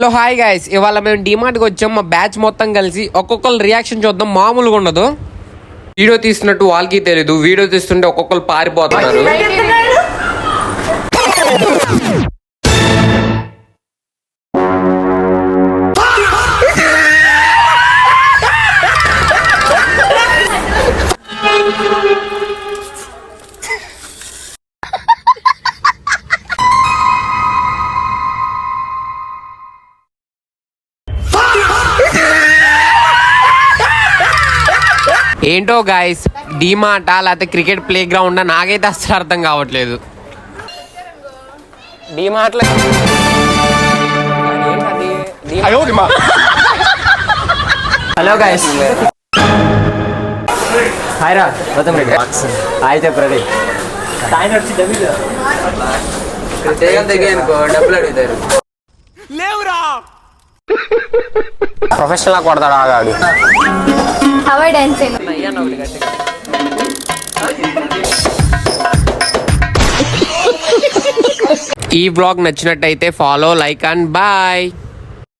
Hello hi guys, ఇవాళ మేము డిమార్ట్కి వచ్చాం. మా బ్యాచ్ మొత్తం కలిసి ఒక్కొక్కరు రియాక్షన్ చూద్దాం. మామూలుగా ఉండదు. వీడియో తీస్తున్నట్టు వాళ్ళకి తెలీదు. వీడియో తీస్తుంటే ఒక్కొక్కరు పారిపోతున్నారు. ఏంటో గాయస్, డీమార్టా లేకపోతే క్రికెట్ ప్లే గ్రౌండ్ నాకైతే అసలు అర్థం కావట్లేదు. డీమార్ట్లో హలో గాయస్, హాయ్ రా గౌతమ్ రెడ్డి. హాయ్ చెప్పండి. డబ్బులు అడుగుతారు. లేవురా ప్రొఫెషనల్ కొడతాడు ఆగాడు. ఈ బ్లాగ్ నచ్చినట్టయితే ఫాలో, లైక్ అండ్ బాయ్.